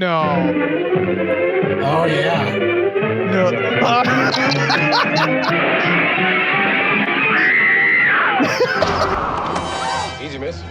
No. Oh, yeah. No. Easy, miss.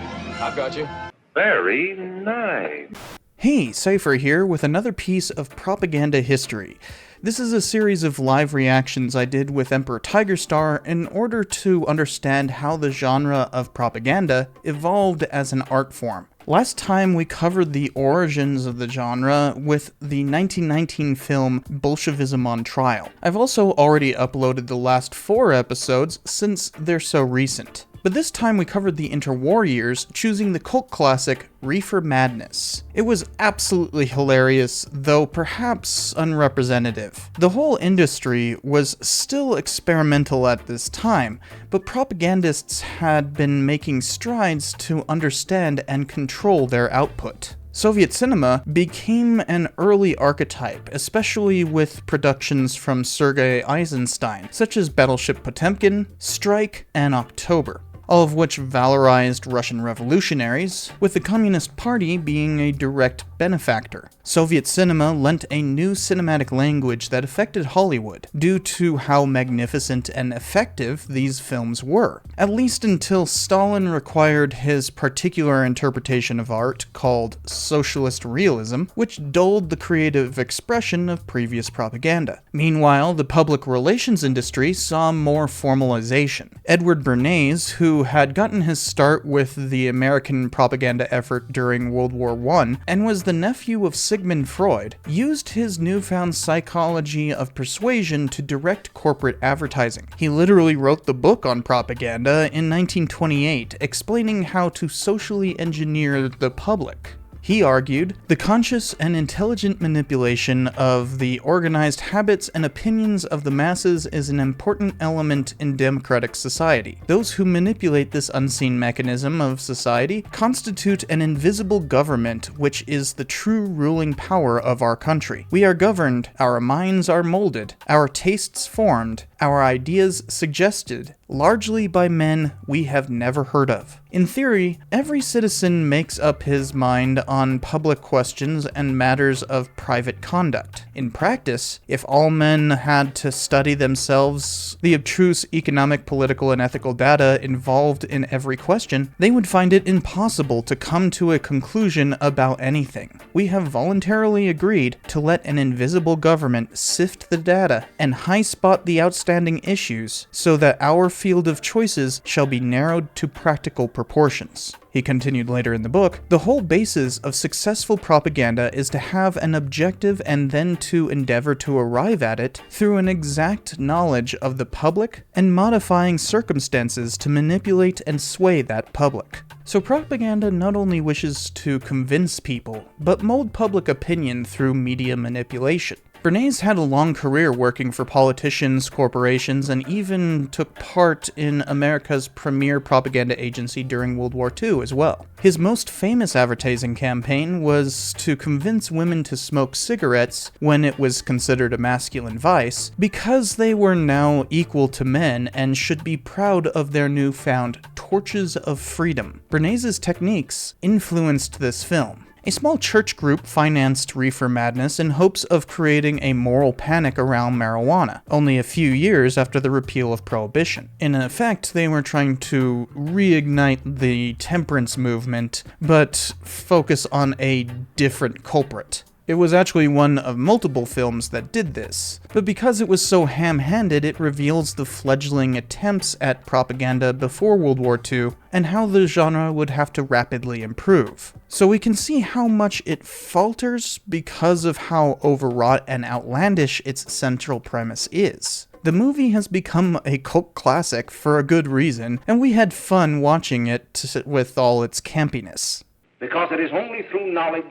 I've got you. Very nice. Hey, Cypher here with another piece of propaganda history. This is a series of live reactions I did with EmperorTigerstar in order to understand how the genre of propaganda evolved as an art form. Last time we covered the origins of the genre with the 1919 film Bolshevism on Trial. I've also already uploaded the last 4 episodes since they're so recent. But this time we covered the interwar years, choosing the cult classic Reefer Madness. It was absolutely hilarious, though perhaps unrepresentative. The whole industry was still experimental at this time, but propagandists had been making strides to understand and control their output. Soviet cinema became an early archetype, especially with productions from Sergei Eisenstein, such as Battleship Potemkin, Strike, and October, all of which valorized Russian revolutionaries, with the Communist Party being a direct benefactor. Soviet cinema lent a new cinematic language that affected Hollywood, due to how magnificent and effective these films were, at least until Stalin required his particular interpretation of art called socialist realism, which dulled the creative expression of previous propaganda. Meanwhile, the public relations industry saw more formalization. Edward Bernays, who had gotten his start with the American propaganda effort during World War I and was the nephew of Sigmund Freud, used his newfound psychology of persuasion to direct corporate advertising. He literally wrote the book on propaganda in 1928, explaining how to socially engineer the public. He argued, the conscious and intelligent manipulation of the organized habits and opinions of the masses is an important element in democratic society. Those who manipulate this unseen mechanism of society constitute an invisible government, which is the true ruling power of our country. We are governed, our minds are molded, our tastes formed, our ideas suggested, largely by men we have never heard of. In theory, every citizen makes up his mind on public questions and matters of private conduct. In practice, if all men had to study themselves the abstruse economic, political, and ethical data involved in every question, they would find it impossible to come to a conclusion about anything. We have voluntarily agreed to let an invisible government sift the data and high-spot the outstanding issues so that our field of choices shall be narrowed to practical proportions. He continued later in the book, the whole basis of successful propaganda is to have an objective and then to endeavor to arrive at it through an exact knowledge of the public and modifying circumstances to manipulate and sway that public. So propaganda not only wishes to convince people, but mold public opinion through media manipulation. Bernays had a long career working for politicians, corporations, and even took part in America's premier propaganda agency during World War II as well. His most famous advertising campaign was to convince women to smoke cigarettes when it was considered a masculine vice, because they were now equal to men and should be proud of their newfound torches of freedom. Bernays' techniques influenced this film. A small church group financed Reefer Madness in hopes of creating a moral panic around marijuana, only a few years after the repeal of Prohibition. In effect, they were trying to reignite the temperance movement, but focus on a different culprit. It was actually one of multiple films that did this, but because it was so ham-handed, it reveals the fledgling attempts at propaganda before World War II and how the genre would have to rapidly improve. So we can see how much it falters because of how overwrought and outlandish its central premise is. The movie has become a cult classic for a good reason, and we had fun watching it with all its campiness. Because it is only through knowledge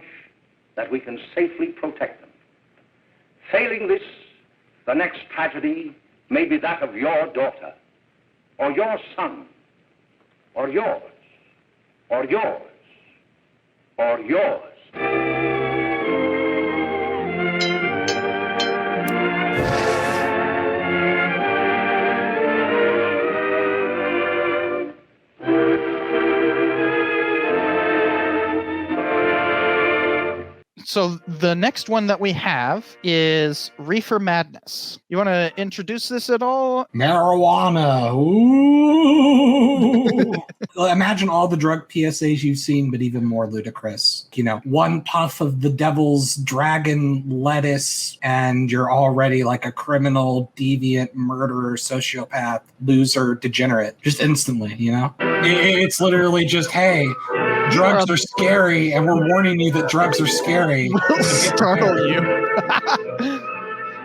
that we can safely protect them. Failing this, the next tragedy may be that of your daughter, or your son, or yours, or yours, or yours. So the next one that we have is Reefer Madness. You want to introduce this at all? Marijuana. Ooh. Imagine all the drug PSAs you've seen, but even more ludicrous. You know, one puff of the devil's dragon lettuce, and you're already like a criminal, deviant, murderer, sociopath, loser, degenerate. Just instantly, you know? It's literally just, hey, drugs are scary, and we're warning you that drugs are scary. We'll startle you.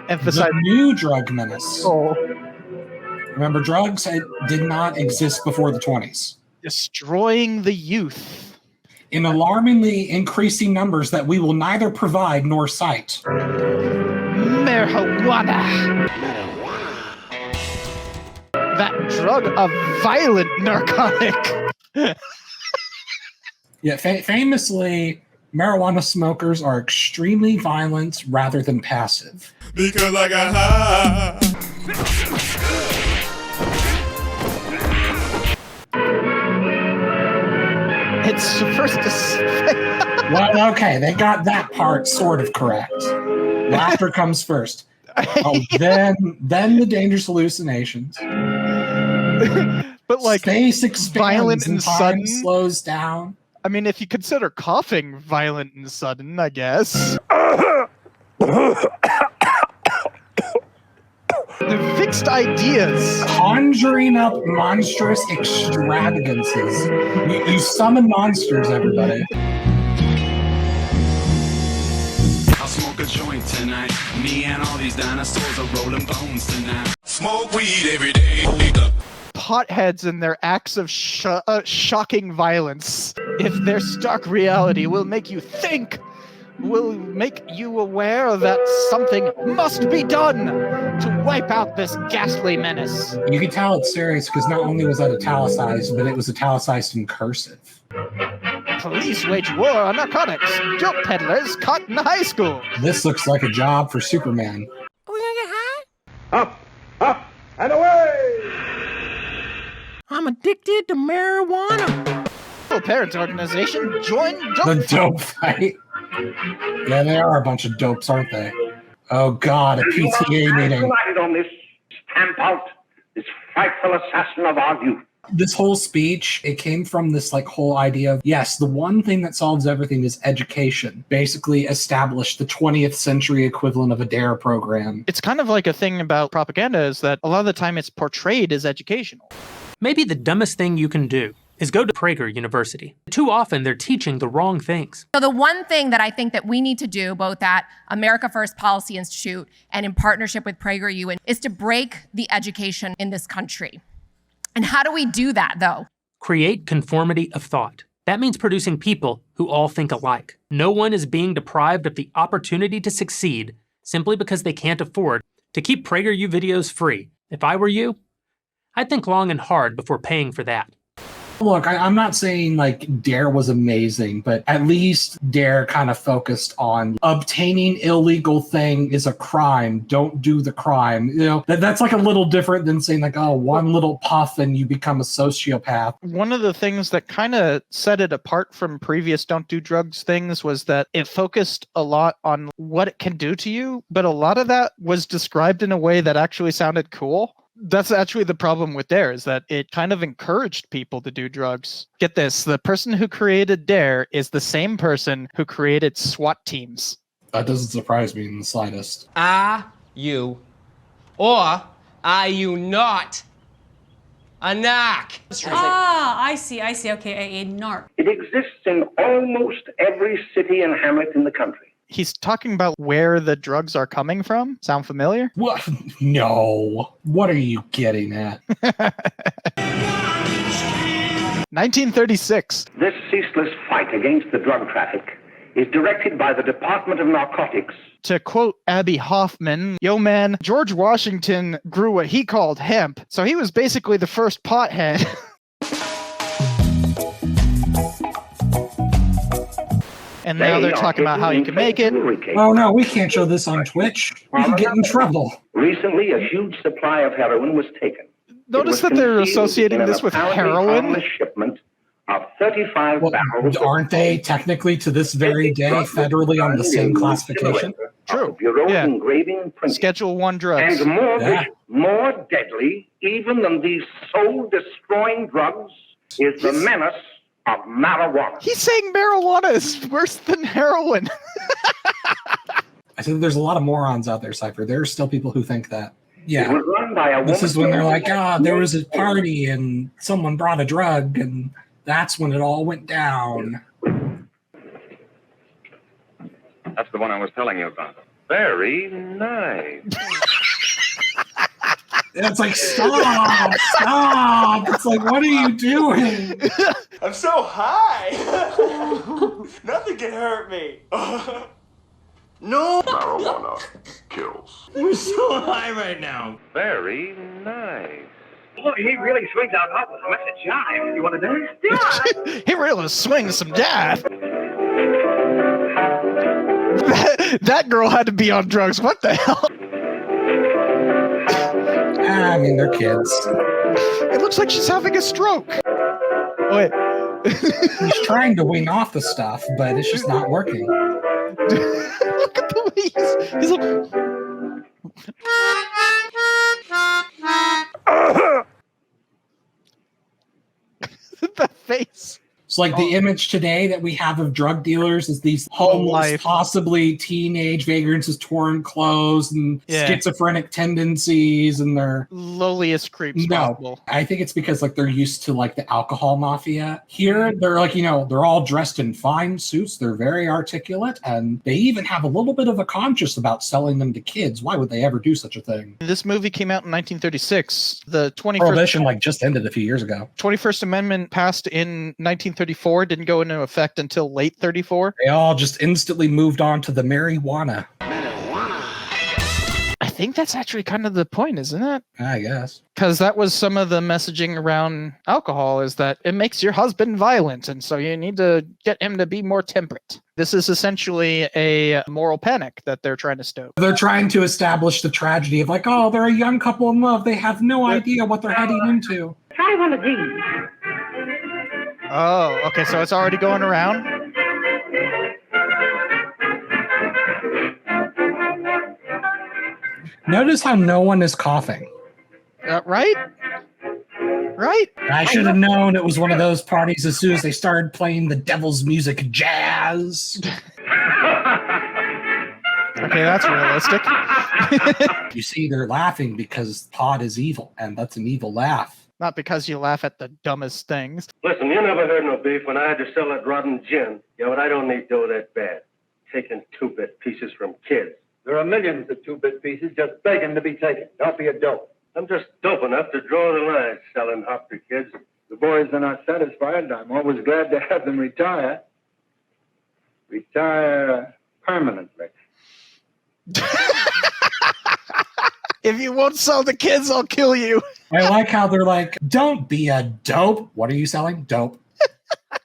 Emphasize The new drug menace. Oh. Remember, drugs did not exist before the 20s. Destroying the youth. In alarmingly increasing numbers that we will neither provide nor cite. Marijuana. That drug, a violent narcotic. Yeah, famously, marijuana smokers are extremely violent rather than passive. Because I got high. It's supposed to say. Well, okay, they got that part sort of correct. Laughter comes first. Oh, then the dangerous hallucinations. But like space expands violent and time sudden slows down. I mean, if you consider coughing violent and sudden, I guess. The fixed ideas. Conjuring up monstrous extravagances. You summon monsters, everybody. I'll smoke a joint tonight. Me and all these dinosaurs are rolling bones tonight. Smoke weed every day. Potheads and their acts of shocking violence. If their stark reality will make you think, will make you aware that something must be done to wipe out this ghastly menace. You can tell it's serious because not only was that italicized, but it was italicized in cursive. Police wage war on narcotics. Dope peddlers caught in high school. This looks like a job for Superman. Are we gonna get high? Up, and away! I'm addicted to marijuana. Parents organization join dope. The dope fight. Yeah, they are a bunch of dopes, aren't they? Oh God, a PTA meeting. United on this, stamp out this frightful assassin of our youth. This whole speech, it came from this like whole idea of, yes, the one thing that solves everything is education. Basically establish the 20th century equivalent of a DARE program. It's kind of like a thing about propaganda is that a lot of the time it's portrayed as educational. Maybe the dumbest thing you can do is go to Prager University. Too often they're teaching the wrong things. So the one thing that I think that we need to do, both at America First Policy Institute and in partnership with PragerU, is to break the education in this country. And how do we do that, though? Create conformity of thought. That means producing people who all think alike. No one is being deprived of the opportunity to succeed simply because they can't afford to keep PragerU videos free. If I were you, I'd think long and hard before paying for that. Look, I'm not saying like DARE was amazing, but at least DARE kind of focused on obtaining illegal thing is a crime. Don't do the crime. You know, that's like a little different than saying like, oh, one little puff and you become a sociopath. One of the things that kind of set it apart from previous don't do drugs things was that it focused a lot on what it can do to you, but a lot of that was described in a way that actually sounded cool. That's actually the problem with DARE, is that it kind of encouraged people to do drugs. Get this, the person who created DARE is the same person who created SWAT teams. That doesn't surprise me in the slightest. Are you, or are you not, a narc? Ah, I see. Okay, a narc. It exists in almost every city and hamlet in the country. He's talking about where the drugs are coming from. Sound familiar? What? No. What are you getting at? 1936. This ceaseless fight against the drug traffic is directed by the Department of Narcotics. To quote Abby Hoffman, yo man, George Washington grew what he called hemp, so he was basically the first pothead. And now they're talking about how you can make it. Oh no, we can't show this on Twitch. We can get in trouble. Recently, a huge supply of heroin was taken. Notice that they're associating this with heroin. Shipment of 35 Well, barrels. aren't they technically to this very day federally on the same classification? True. Bureau's Yeah. engraving print. Schedule 1 drugs. And more, Yeah. more deadly even than these soul-destroying drugs is the menace of marijuana. He's saying marijuana is worse than heroin. I think there's a lot of morons out there, Cypher. There are still people who think that. It Yeah. was run by a woman. This is when they're like, there was a party and someone brought a drug, and that's when it all went down. That's the one I was telling you about. Very nice. And it's like, stop, stop. It's like, what are you doing? I'm so high. Nothing can hurt me. No. Marijuana kills. I'm so high right now. Very nice. Boy, he really swings out hot with a message jive. You want to dance? Yeah. He really swings some jive. That girl had to be on drugs. What the hell? I mean, they're kids. It looks like she's having a stroke. Wait. He's trying to wean off the stuff, but it's just not working. Look at the way he's like... That face. It's like the image today that we have of drug dealers is these homeless, life. possibly teenage vagrants with torn clothes and schizophrenic tendencies, and they're lowliest creeps possible. I think it's because like they're used to like the alcohol mafia. Here, they're like, they're all dressed in fine suits. They're very articulate, and they even have a little bit of a conscience about selling them to kids. Why would they ever do such a thing? This movie came out in 1936. The 21st Prohibition like just ended a few years ago. 21st Amendment passed in 1934, didn't go into effect until late 34. They all just instantly moved on to the marijuana. I think that's actually kind of the point, isn't it? I guess. Because that was some of the messaging around alcohol, is that it makes your husband violent, and so you need to get him to be more temperate. This is essentially a moral panic that they're trying to stoke. They're trying to establish the tragedy of like, they're a young couple in love. They have no idea what they're heading into. Try one of these. Oh, okay, so it's already going around? Notice how no one is coughing. Right? Right? I should have known it was one of those parties as soon as they started playing the devil's music jazz. Okay, that's realistic. You see, they're laughing because pot is evil, and that's an evil laugh. Not because you laugh at the dumbest things. Listen, you never heard no beef when I had to sell that rotten gin. Yeah, but I don't need dough that bad. Taking 2-bit pieces from kids. There are millions of 2-bit pieces just begging to be taken. Don't be a dope. I'm just dope enough to draw the line selling hop to kids. The boys are not satisfied. I'm always glad to have them retire. Retire permanently. If you won't sell the kids, I'll kill you. I like how they're like, don't be a dope. What are you selling? Dope.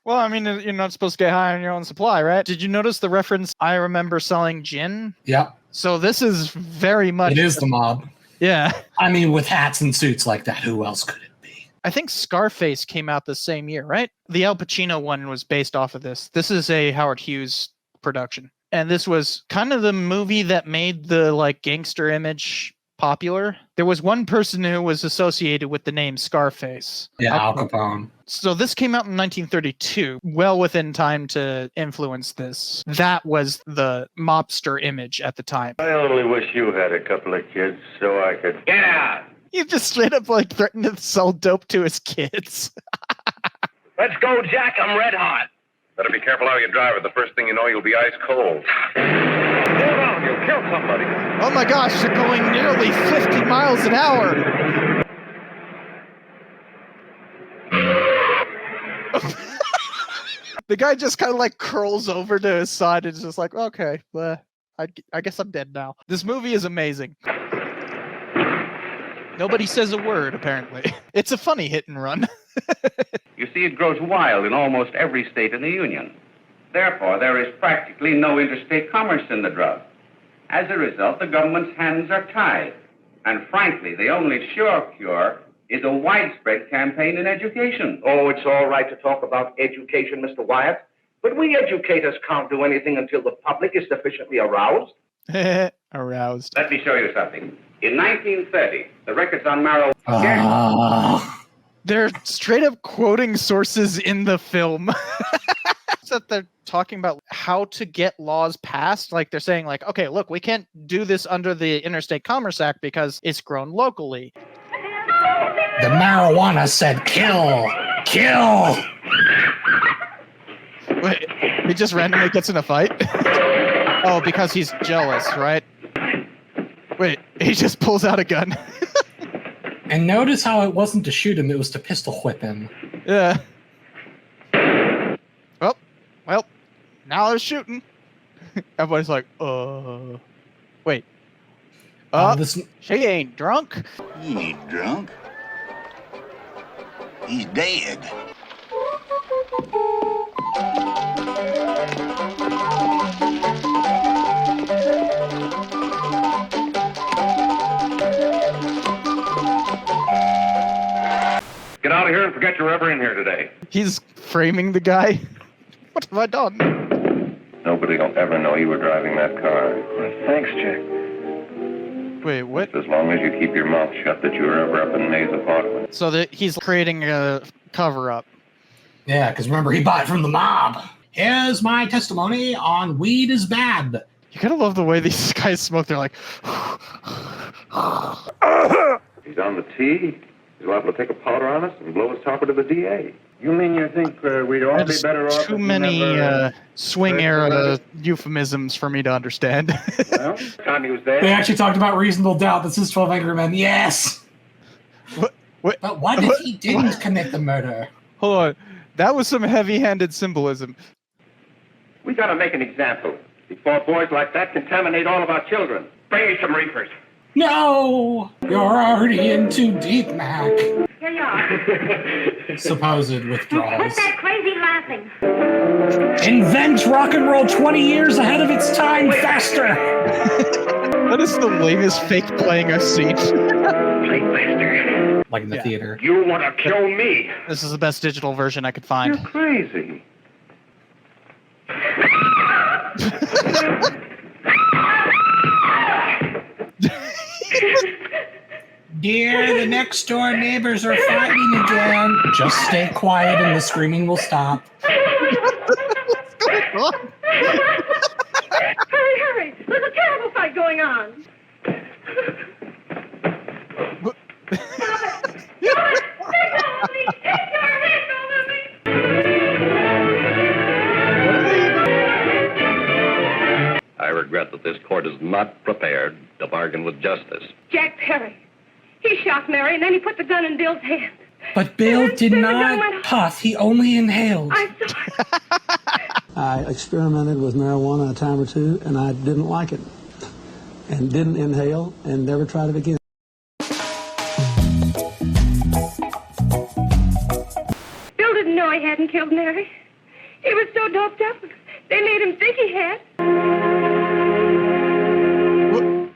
Well, I mean, you're not supposed to get high on your own supply, right? Did you notice the reference, I remember selling gin? Yeah. So this is very much... It is the mob. Yeah. I mean, with hats and suits like that, who else could it be? I think Scarface came out the same year, right? The Al Pacino one was based off of this. This is a Howard Hughes production. And this was kind of the movie that made the like gangster image popular. There was one person who was associated with the name Scarface. Yeah, Al Capone. So this came out in 1932, well within time to influence this. That was the mobster image at the time. I only wish you had a couple of kids so I could get out. You just straight up like threatened to sell dope to his kids. Let's go, Jack. I'm red hot. Better be careful how you drive it. The first thing you know, you'll be ice cold. Hold on, you'll kill somebody. Oh my gosh, they're going nearly 50 miles an hour. The guy just kind of like curls over to his side and is just like, okay, I guess I'm dead now. This movie is amazing. Nobody says a word, apparently. It's a funny hit and run. You see, it grows wild in almost every state in the Union. Therefore, there is practically no interstate commerce in the drug. As a result, the government's hands are tied. And frankly, the only sure cure is a widespread campaign in education. Oh, it's all right to talk about education, Mr. Wyatt, but we educators can't do anything until the public is sufficiently aroused. Aroused. Let me show you something. In 1930, the records on marijuana... They're straight up quoting sources in the film. That they're talking about how to get laws passed. Like they're saying like, okay, look, we can't do this under the Interstate Commerce Act because it's grown locally. The marijuana said kill, kill. Wait, he just randomly gets in a fight? Oh, because he's jealous, right? Wait, he just pulls out a gun. And notice how it wasn't to shoot him, it was to pistol whip him. Yeah. Well, now they're shooting. Everybody's like, wait. She ain't drunk. He ain't drunk. He's dead. Get out of here and forget you're ever in here today. He's framing the guy. What have I done? Nobody will ever know you were driving that car. Thanks, Jack. Wait, what? As long as you keep your mouth shut that you were ever up in May's apartment. So that he's creating a cover-up. Yeah, because remember, he bought it from the mob. Here's my testimony on weed is bad. You gotta love the way these guys smoke. They're like... He's on the tee. He's liable to take a powder on us and blow his topper to the DA. You mean you think we'd all be better off? Too many swing era euphemisms for me to understand. Well, time he was there. They actually talked about reasonable doubt. This is 12 Angry Men. Yes. What? But what if he didn't commit the murder? Hold on. That was some heavy-handed symbolism. We gotta make an example before boys like that contaminate all of our children. Bring me some reefers. No! You're already in too deep, Mac. Here you are. Supposed withdrawals. What's that crazy laughing? Invent rock and roll 20 years ahead of its time faster! That is the lamest fake playing I've seen. Like in the theater. You want to kill me? This is the best digital version I could find. You're crazy. Dear, the next door neighbors are fighting again. Just stay quiet and the screaming will stop. What's going on? Hurry, hurry! There's a terrible fight going on. Stop it! Stop it! Take over me! Take your hands over me! I regret that this court is not prepared to bargain with justice. Jack Perry. He shot Mary and then he put the gun in Bill's hand. But Bill did not puff, he only inhaled. I saw it. I experimented with marijuana a time or two and I didn't like it. And didn't inhale and never tried it again. Bill didn't know he hadn't killed Mary. He was so doped up, they made him think he had.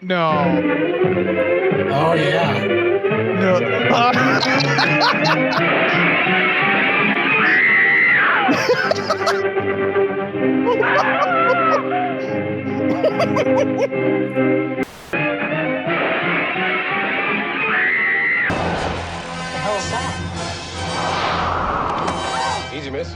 No. Oh, yeah. No. Easy, miss.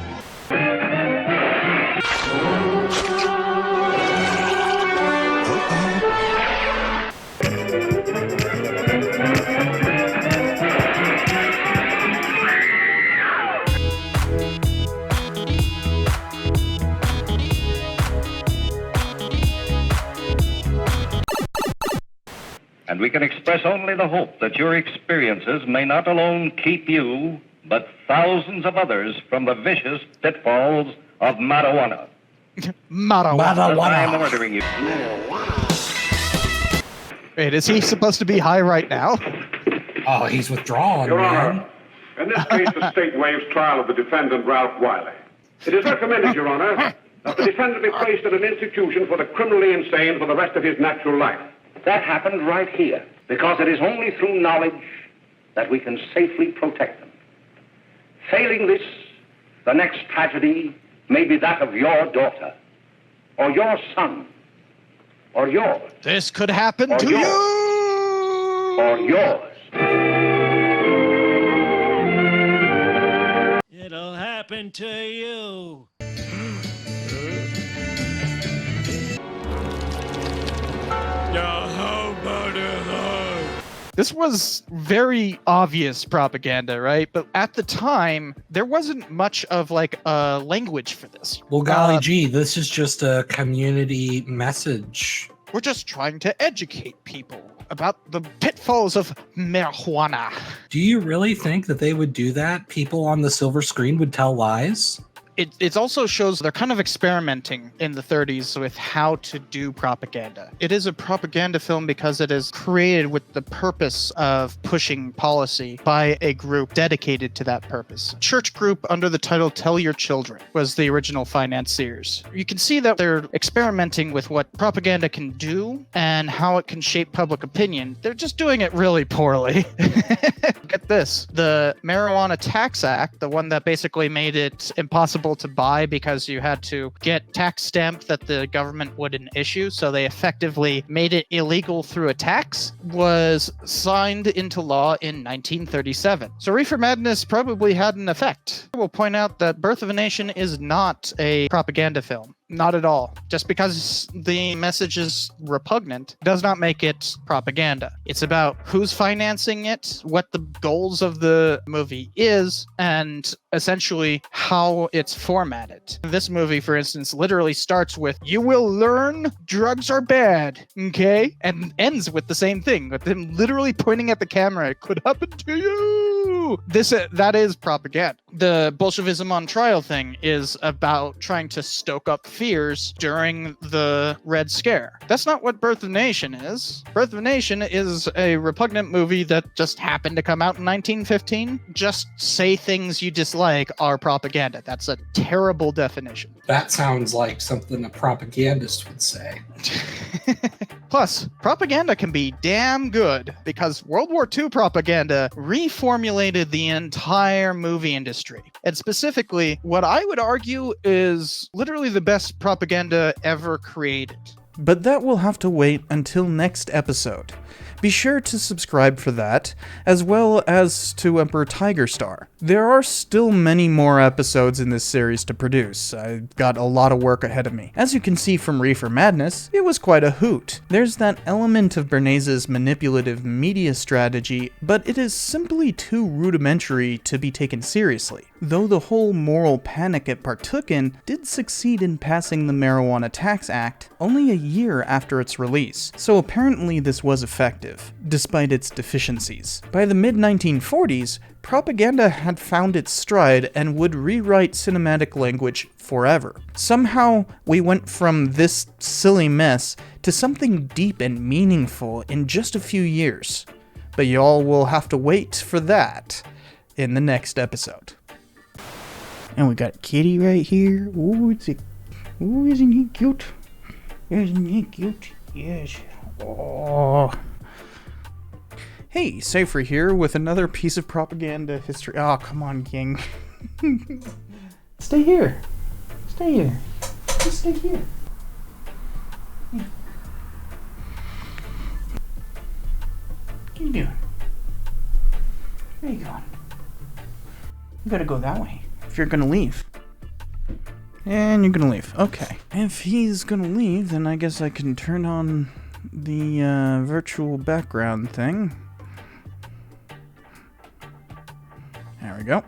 And we can express only the hope that your experiences may not alone keep you, but thousands of others from the vicious pitfalls of marijuana. Marijuana. I am ordering you. Wait, is he supposed to be high right now? Oh, he's withdrawing, Your man. Honor, in this case, the state waives trial of the defendant, Ralph Wiley. It is recommended, Your Honor, that the defendant be placed in an institution for the criminally insane for the rest of his natural life. That happened right here, because it is only through knowledge that we can safely protect them. Failing this, the next tragedy may be that of your daughter, or your son, or yours. This could happen or to yours, you! Or yours. It'll happen to you. This was very obvious propaganda, right? But at the time, there wasn't much of like a language for this. Well, golly gee, this is just a community message. We're just trying to educate people about the pitfalls of marijuana. Do you really think that they would do that? People on the silver screen would tell lies? It also shows they're kind of experimenting in the 30s with how to do propaganda. It is a propaganda film because it is created with the purpose of pushing policy by a group dedicated to that purpose. Church group under the title Tell Your Children was the original financiers. You can see that they're experimenting with what propaganda can do and how it can shape public opinion. They're just doing it really poorly. Get this. The Marijuana Tax Act, the one that basically made it impossible to buy because you had to get tax stamp that the government wouldn't issue, so they effectively made it illegal through a tax, was signed into law in 1937. So Reefer Madness probably had an effect. I will point out that Birth of a Nation is not a propaganda film. Not at all. Just because the message is repugnant does not make it propaganda. It's about who's financing it, what the goals of the movie is, and essentially how it's formatted. This movie, for instance, literally starts with, "You will learn drugs are bad," okay? And ends with the same thing, with them literally pointing at the camera, "It could happen to you." That is propaganda. The Bolshevism on trial thing is about trying to stoke up fears during the Red Scare. That's not what Birth of a Nation is. Birth of a Nation is a repugnant movie that just happened to come out in 1915. Just say things you dislike are propaganda. That's a terrible definition. That sounds like something a propagandist would say. Plus, propaganda can be damn good because World War II propaganda reformulated the entire movie industry. And specifically, what I would argue is literally the best propaganda ever created. But that will have to wait until next episode. Be sure to subscribe for that, as well as to EmperorTigerstar. There are still many more episodes in this series to produce. I've got a lot of work ahead of me. As you can see from Reefer Madness, it was quite a hoot. There's that element of Bernays' manipulative media strategy, but it is simply too rudimentary to be taken seriously. Though the whole moral panic it partook in did succeed in passing the Marijuana Tax Act only a year after its release, so apparently this was effective, despite its deficiencies. By the mid-1940s, propaganda had found its stride and would rewrite cinematic language forever. Somehow, we went from this silly mess to something deep and meaningful in just a few years. But y'all will have to wait for that in the next episode. And we got Kitty right here. Ooh, isn't he cute? Isn't he cute? Yes. Oh. Hey, Cypher here with another piece of propaganda history. Oh, come on, gang. Stay here. Stay here. Just stay here. Yeah. What are you doing? Where are you going? You gotta go that way if you're gonna leave. And you're gonna leave. Okay. If he's gonna leave, then I guess I can turn on the virtual background thing. There we go.